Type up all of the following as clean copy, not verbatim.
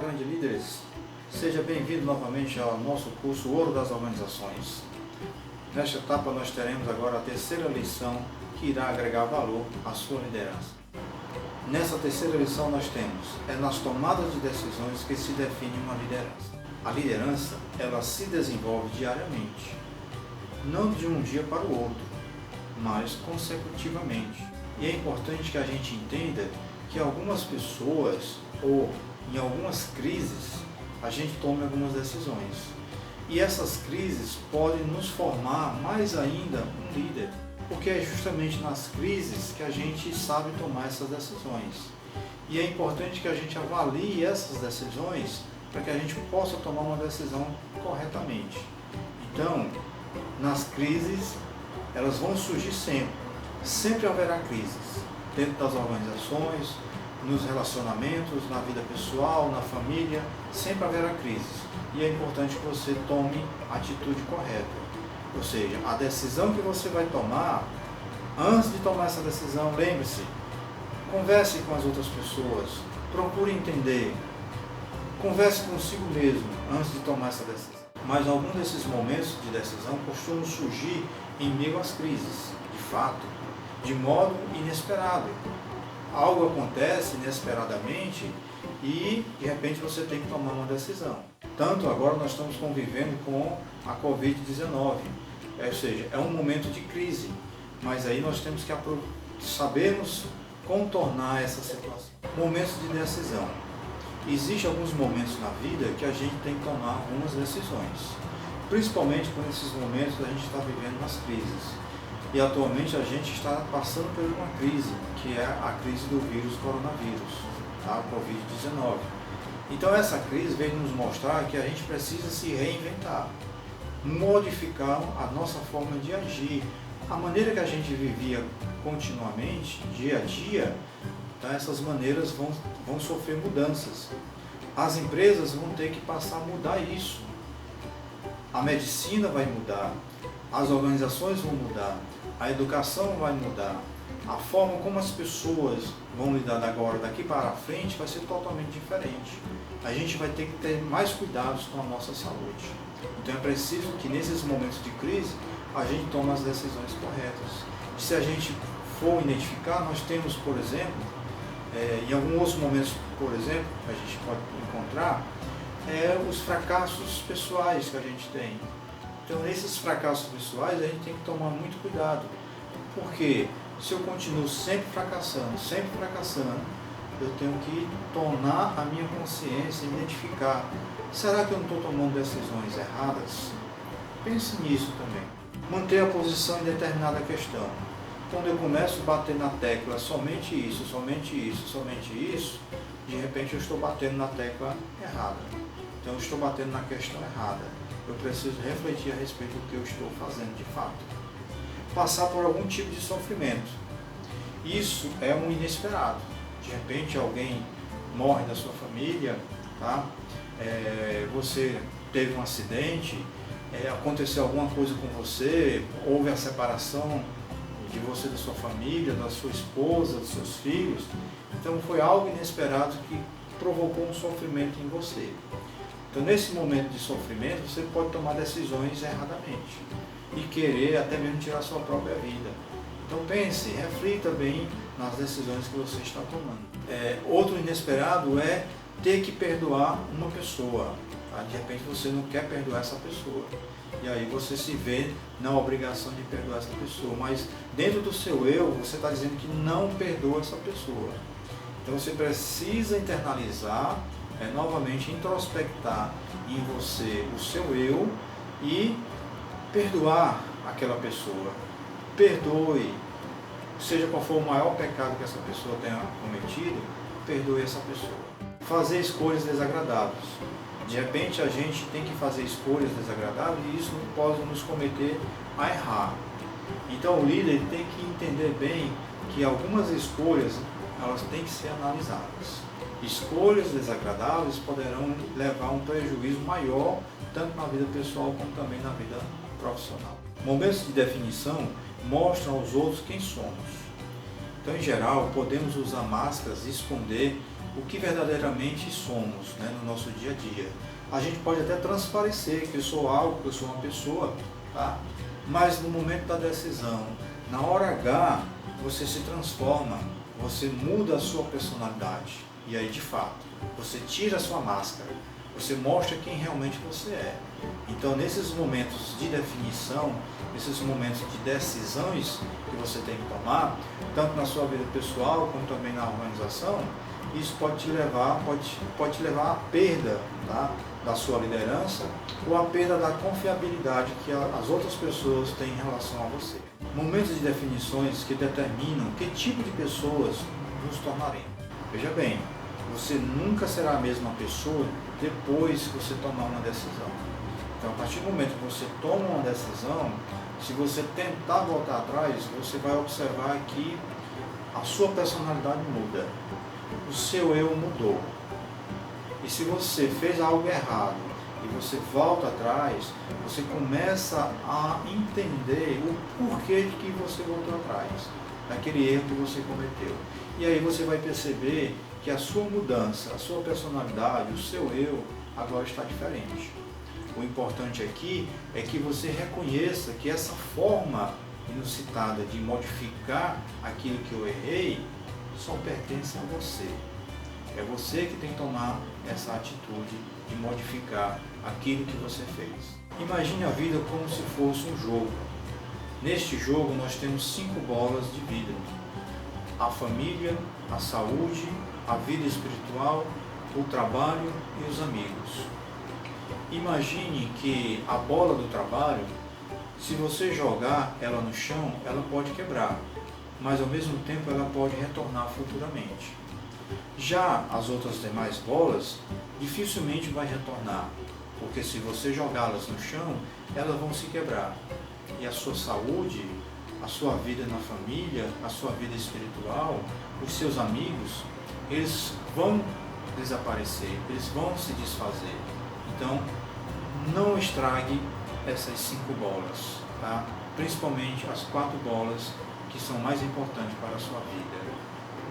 grande líderes, seja bem-vindo novamente ao nosso curso Ouro das Organizações. Nesta etapa nós teremos agora a terceira lição que irá agregar valor à sua liderança. Nessa terceira lição nós temos, nas tomadas de decisões que se define uma liderança. A liderança, ela se desenvolve diariamente, não de um dia para o outro, mas consecutivamente. E é importante que a gente entenda que algumas pessoas, ou em algumas crises, a gente tome algumas decisões. E essas crises podem nos formar mais ainda um líder, porque é justamente nas crises que a gente sabe tomar essas decisões. E é importante que a gente avalie essas decisões para que a gente possa tomar uma decisão corretamente. Então, nas crises, elas vão surgir sempre. Sempre haverá crises dentro das organizações, nos relacionamentos, na vida pessoal, na família, sempre haverá crises. E é importante que você tome a atitude correta. Ou seja, a decisão que você vai tomar, antes de tomar essa decisão, lembre-se, converse com as outras pessoas, procure entender, converse consigo mesmo antes de tomar essa decisão. Mas alguns desses momentos de decisão costumam surgir em meio às crises, de fato, de modo inesperado. Algo acontece inesperadamente e de repente você tem que tomar uma decisão. Tanto agora nós estamos convivendo com a Covid-19, ou seja, é um momento de crise, mas aí nós temos que sabermos contornar essa situação. Momentos de decisão. Existem alguns momentos na vida que a gente tem que tomar algumas decisões, principalmente por esses momentos que a gente está vivendo nas crises. E atualmente a gente está passando por uma crise, que é a crise do vírus coronavírus, tá? Covid-19. Então essa crise vem nos mostrar que a gente precisa se reinventar, modificar a nossa forma de agir, a maneira que a gente vivia continuamente, dia a dia. Então essas maneiras vão sofrer mudanças. As empresas vão ter que passar a mudar isso. A medicina vai mudar, as organizações vão mudar, a educação vai mudar, a forma como as pessoas vão lidar agora, daqui para frente, vai ser totalmente diferente. A gente vai ter que ter mais cuidados com a nossa saúde. Então é preciso que nesses momentos de crise a gente tome as decisões corretas. E se a gente for identificar, nós temos, por exemplo, em alguns outros momentos, por exemplo, a gente pode encontrar os fracassos pessoais que a gente tem. Então, nesses fracassos pessoais, a gente tem que tomar muito cuidado, porque se eu continuo sempre fracassando, eu tenho que tornar a minha consciência, identificar, será que eu não estou tomando decisões erradas? Pense nisso também. Manter a posição em determinada questão. Quando eu começo a bater na tecla somente isso, de repente eu estou batendo na tecla errada. Então eu estou batendo na questão errada. Eu preciso refletir a respeito do que eu estou fazendo de fato. Passar por algum tipo de sofrimento. Isso é um inesperado. De repente alguém morre da sua família, tá? Você teve um acidente, aconteceu alguma coisa com você, houve a separação de você da sua família, da sua esposa, dos seus filhos. Então foi algo inesperado que provocou um sofrimento em você. Então nesse momento de sofrimento você pode tomar decisões erradamente e querer até mesmo tirar sua própria vida. Então pense, reflita bem nas decisões que você está tomando. Outro inesperado é ter que perdoar uma pessoa. Tá? De repente você não quer perdoar essa pessoa. E aí você se vê na obrigação de perdoar essa pessoa. Mas dentro do seu eu, você está dizendo que não perdoa essa pessoa. Então você precisa internalizar, novamente introspectar em você o seu eu e perdoar aquela pessoa. Perdoe, seja qual for o maior pecado que essa pessoa tenha cometido, perdoe essa pessoa. Fazer escolhas desagradáveis. De repente a gente tem que fazer escolhas desagradáveis e isso pode nos cometer a errar. Então o líder tem que entender bem que algumas escolhas elas têm que ser analisadas. Escolhas desagradáveis poderão levar a um prejuízo maior, tanto na vida pessoal como também na vida profissional. Momentos de definição mostram aos outros quem somos. Então, em geral, podemos usar máscaras e esconder o que verdadeiramente somos, né, no nosso dia a dia. A gente pode até transparecer que eu sou algo, que eu sou uma pessoa, tá? Mas no momento da decisão, na hora H, você se transforma, você muda a sua personalidade. E aí, de fato, você tira a sua máscara, você mostra quem realmente você é. Então, nesses momentos de definição, nesses momentos de decisões que você tem que tomar, tanto na sua vida pessoal como também na organização, isso pode te levar à perda, tá, da sua liderança ou à perda da confiabilidade que as outras pessoas têm em relação a você. Momentos de definições que determinam que tipo de pessoas nos tornaremos. Veja bem, você nunca será a mesma pessoa depois que você tomar uma decisão. Então, a partir do momento que você toma uma decisão, se você tentar voltar atrás, você vai observar que a sua personalidade muda, o seu eu mudou. E se você fez algo errado e você volta atrás, você começa a entender o porquê de que você voltou atrás, daquele erro que você cometeu. E aí você vai perceber que a sua mudança, a sua personalidade, o seu eu, agora está diferente. O importante aqui é que você reconheça que essa forma inusitada de modificar aquilo que eu errei só pertence a você. É você que tem que tomar essa atitude de modificar aquilo que você fez. Imagine a vida como se fosse um jogo. Neste jogo nós temos 5 bolas de vida: a família, a saúde, a vida espiritual, o trabalho e os amigos. Imagine que a bola do trabalho, se você jogar ela no chão, ela pode quebrar, mas ao mesmo tempo ela pode retornar futuramente. Já as outras demais bolas dificilmente vai retornar, porque se você jogá-las no chão, elas vão se quebrar. E a sua saúde, a sua vida na família, a sua vida espiritual, os seus amigos, eles vão desaparecer, eles vão se desfazer. Então, não estrague essas 5 bolas, tá? Principalmente as 4 bolas que são mais importantes para a sua vida.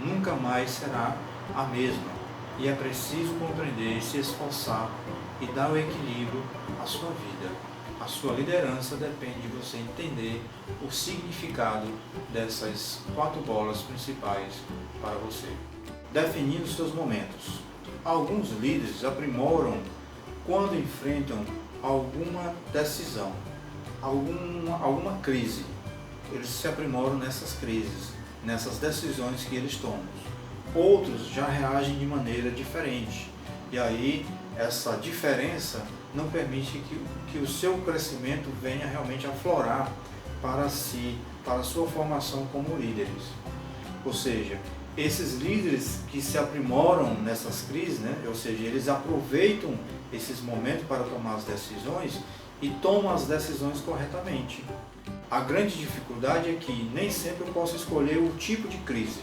Nunca mais será a mesma, e é preciso compreender, se esforçar e dar o equilíbrio à sua vida. A sua liderança depende de você entender o significado dessas 4 bolas principais para você. Definindo os seus momentos. Alguns líderes aprimoram quando enfrentam alguma decisão, alguma crise. Eles se aprimoram nessas crises, nessas decisões que eles tomam. Outros já reagem de maneira diferente. E aí essa diferença não permite que o seu crescimento venha realmente aflorar para si, para a sua formação como líderes. Ou seja, esses líderes que se aprimoram nessas crises, né? Ou seja, eles aproveitam esses momentos para tomar as decisões e tomam as decisões corretamente. A grande dificuldade é que nem sempre eu posso escolher o tipo de crise.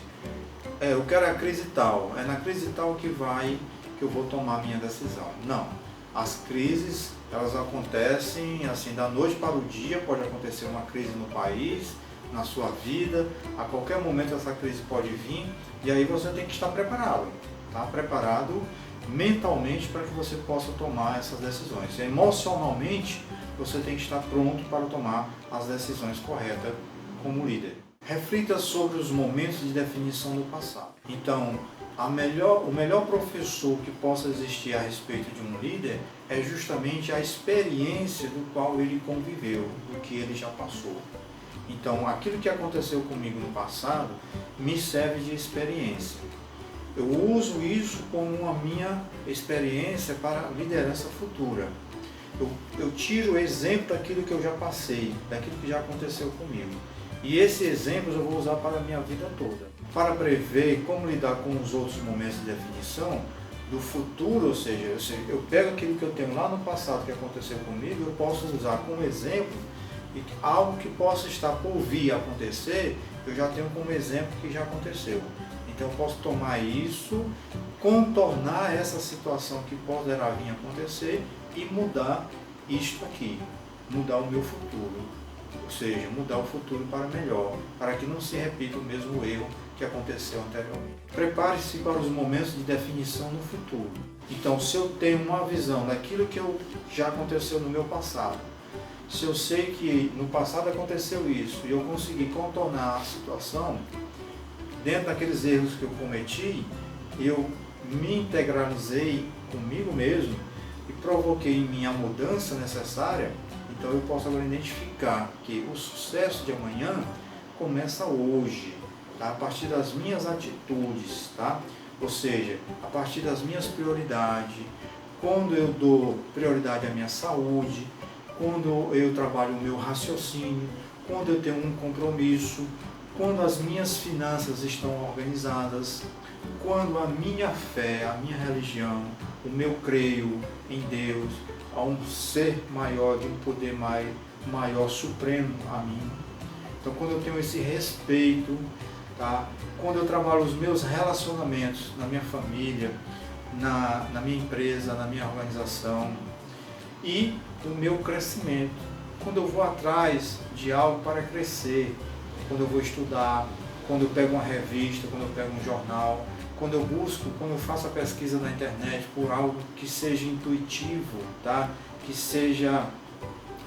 Eu quero a crise tal, é na crise tal que eu vou tomar a minha decisão. Não, as crises, elas acontecem assim da noite para o dia. Pode acontecer uma crise no país, na sua vida, a qualquer momento essa crise pode vir, e aí você tem que estar preparado, tá? Preparado mentalmente para que você possa tomar essas decisões. Emocionalmente, você tem que estar pronto para tomar as decisões corretas como líder. Reflita sobre os momentos de definição do passado. Então, o melhor professor que possa existir a respeito de um líder é justamente a experiência do qual ele conviveu, do que ele já passou. Então, aquilo que aconteceu comigo no passado me serve de experiência. Eu uso isso como a minha experiência para a liderança futura. Eu tiro o exemplo daquilo que eu já passei, daquilo que já aconteceu comigo. E esse exemplo eu vou usar para a minha vida toda. Para prever como lidar com os outros momentos de definição do futuro, ou seja, eu pego aquilo que eu tenho lá no passado que aconteceu comigo, eu posso usar como exemplo e algo que possa estar por vir a acontecer, eu já tenho como exemplo que já aconteceu. Então eu posso tomar isso, contornar essa situação que poderá vir a acontecer e mudar isto aqui, mudar o meu futuro. ou seja, mudar o futuro para melhor, para que não se repita o mesmo erro que aconteceu anteriormente. Prepare-se para os momentos de definição no futuro. Então, se eu tenho uma visão daquilo que já aconteceu no meu passado, se eu sei que no passado aconteceu isso e eu consegui contornar a situação, dentro daqueles erros que eu cometi, eu me integralizei comigo mesmo e provoquei em mim a mudança necessária. Então eu posso agora identificar que o sucesso de amanhã começa hoje, tá? A partir das minhas atitudes, tá? Ou seja, a partir das minhas prioridades, quando eu dou prioridade à minha saúde, quando eu trabalho o meu raciocínio, quando eu tenho um compromisso, quando as minhas finanças estão organizadas, quando a minha fé, a minha religião, o meu creio em Deus, a um ser maior, de um poder maior, supremo a mim. Então, quando eu tenho esse respeito, tá? Quando eu trabalho os meus relacionamentos na minha família, na minha empresa, na minha organização, e o meu crescimento, quando eu vou atrás de algo para crescer, quando eu vou estudar, quando eu pego uma revista, quando eu pego um jornal, quando eu busco, quando eu faço a pesquisa na internet por algo que seja intuitivo, tá? Que seja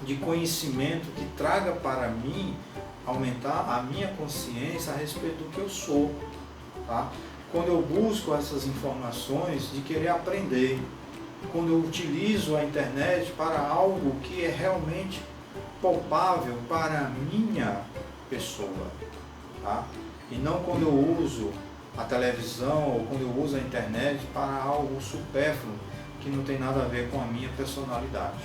de conhecimento, que traga para mim, aumentar a minha consciência a respeito do que eu sou, tá? Quando eu busco essas informações de querer aprender, quando eu utilizo a internet para algo que é realmente palpável para a minha pessoa, tá? E não quando eu uso a televisão ou quando eu uso a internet para algo supérfluo que não tem nada a ver com a minha personalidade.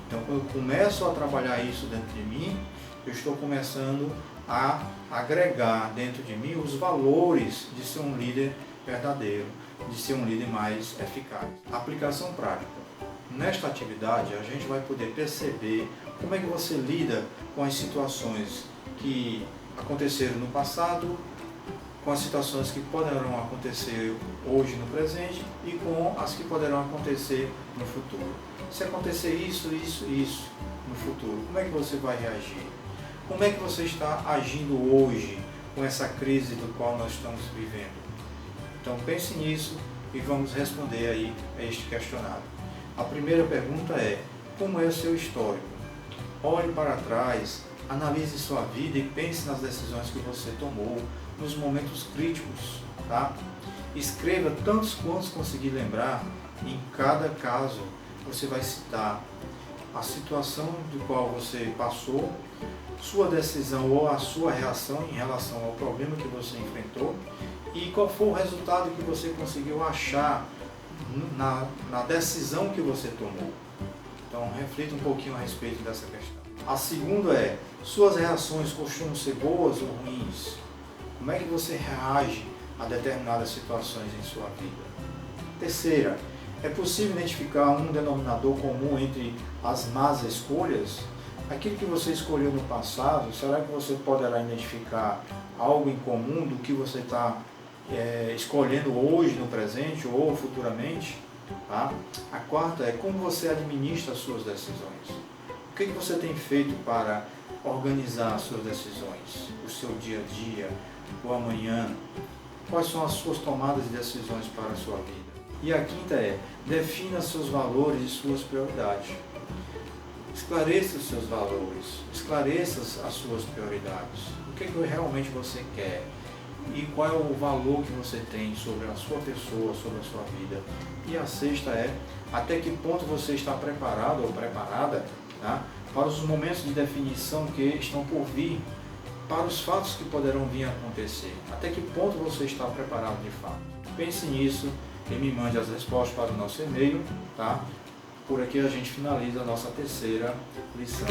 Então, quando eu começo a trabalhar isso dentro de mim, eu estou começando a agregar dentro de mim os valores de ser um líder verdadeiro, de ser um líder mais eficaz. Aplicação prática. Nesta atividade, a gente vai poder perceber como é que você lida com as situações que aconteceram no passado, com as situações que poderão acontecer hoje no presente e com as que poderão acontecer no futuro. Se acontecer isso no futuro, como é que você vai reagir? Como é que você está agindo hoje com essa crise do qual nós estamos vivendo? Então pense nisso e vamos responder aí a este questionário. A primeira pergunta é: como é o seu histórico? Olhe para trás, analise sua vida e pense nas decisões que você tomou, nos momentos críticos, tá? Escreva tantos quantos conseguir lembrar. Em cada caso você vai citar a situação do qual você passou, sua decisão ou a sua reação em relação ao problema que você enfrentou e qual foi o resultado que você conseguiu achar na decisão que você tomou. Então reflita um pouquinho a respeito dessa questão. A segunda é: suas reações costumam ser boas ou ruins? Como é que você reage a determinadas situações em sua vida? Terceira, é possível identificar um denominador comum entre as más escolhas? Aquilo que você escolheu no passado, será que você poderá identificar algo em comum do que você está escolhendo hoje no presente ou futuramente? Tá? A quarta é: como você administra as suas decisões? O que você tem feito para organizar as suas decisões, o seu dia a dia, o amanhã? Quais são as suas tomadas de decisões para a sua vida? E a quinta é: defina seus valores e suas prioridades. Esclareça os seus valores, esclareça as suas prioridades. O que realmente você quer? E qual é o valor que você tem sobre a sua pessoa, sobre a sua vida? E a sexta é: até que ponto você está preparado ou preparada, tá, para os momentos de definição que estão por vir, para os fatos que poderão vir a acontecer? Até que ponto você está preparado de fato? Pense nisso e me mande as respostas para o nosso e-mail, tá? Por aqui a gente finaliza a nossa terceira lição.